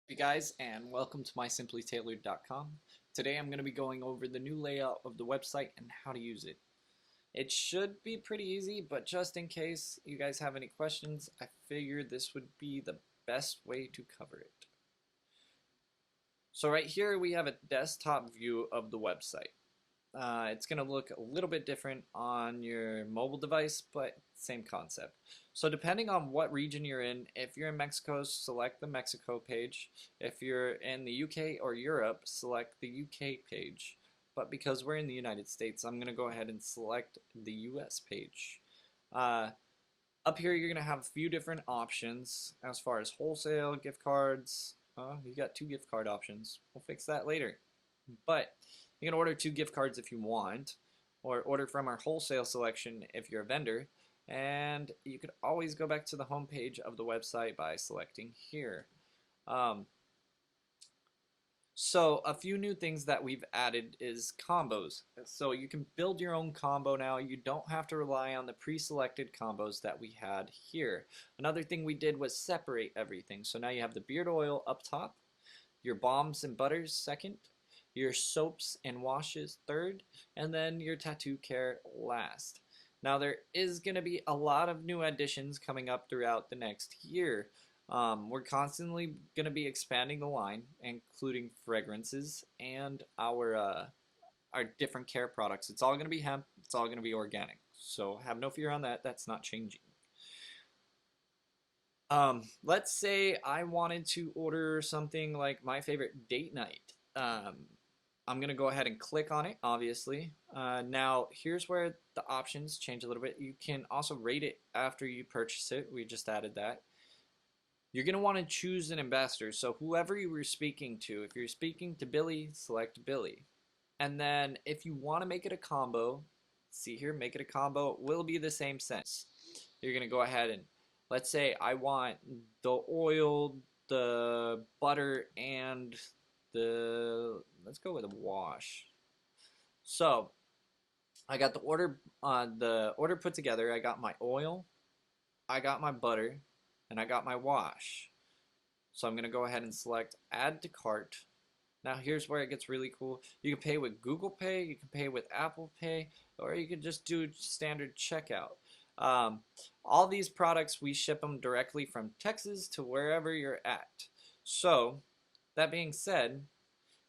Hey guys, and welcome to MySimplyTailored.com. Today I'm going to be going over the new layout of the website and how to use it. It should be pretty easy, but just in case you guys have any questions, I figured this would be the best way to cover it. So right here we have a desktop view of the website. It's going to look a little bit different on your mobile device, but same concept. So depending on what region you're in, if you're in Mexico, select the Mexico page. If you're in the UK or Europe, select the UK page. But because we're in the United States, I'm going to go ahead and select the US page. Up here, you're going to have a few different options as far as wholesale, gift cards. You got 2 gift card options. We'll fix that later. But you can order 2 gift cards if you want, or order from our wholesale selection if you're a vendor, and you could always go back to the home page of the website by selecting here. So a few new things that we've added is combos. So you can build your own combo now. You don't have to rely on the pre-selected combos that we had here. Another thing we did was separate everything. So now you have the beard oil up top, your balms and butters second, your soaps and washes third, and then your tattoo care last. Now there is going to be a lot of new additions coming up throughout the next year. We're constantly going to be expanding the line, including fragrances and our different care products. It's all going to be hemp. It's all going to be organic. So have no fear on that. That's not changing. Let's say I wanted to order something like my favorite date night. I'm going to go ahead and click on it, obviously. Now, here's where the options change a little bit. You can also rate it after you purchase it. We just added that. You're going to want to choose an ambassador. So whoever you were speaking to, if you're speaking to Billy, select Billy. And then if you want to make it a combo, see here, make it a combo, it will be the same sense. You're going to go ahead and, let's say I want the oil, the butter, and let's go with a wash. So I got the order put together. I got my oil, I got my butter, and I got my wash. So I'm gonna go ahead and select add to cart. Now here's where it gets really cool. You can pay with Google Pay, you can pay with Apple Pay, or you can just do standard checkout. All these products, we ship them directly from Texas to wherever you're at. So that being said,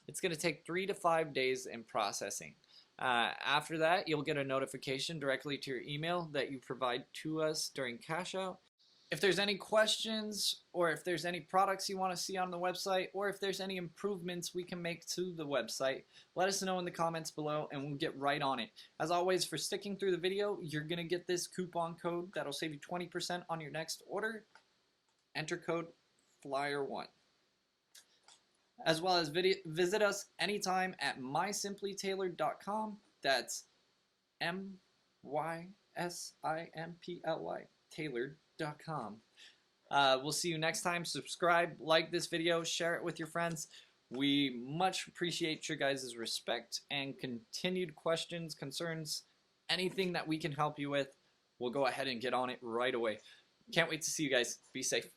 it's going to take 3 to 5 days in processing. After that, you'll get a notification directly to your email that you provide to us during cash out. If there's any questions, or if there's any products you want to see on the website, or if there's any improvements we can make to the website, let us know in the comments below and we'll get right on it. As always, for sticking through the video, you're going to get this coupon code that'll save you 20% on your next order. Enter code FLYER1. As well as visit us anytime at MySimplyTailored.com. That's MySimply Tailored.com. We'll see you next time. Subscribe, like this video, share it with your friends. We much appreciate your guys' respect and continued questions, concerns, anything that we can help you with. We'll go ahead and get on it right away. Can't wait to see you guys. Be safe.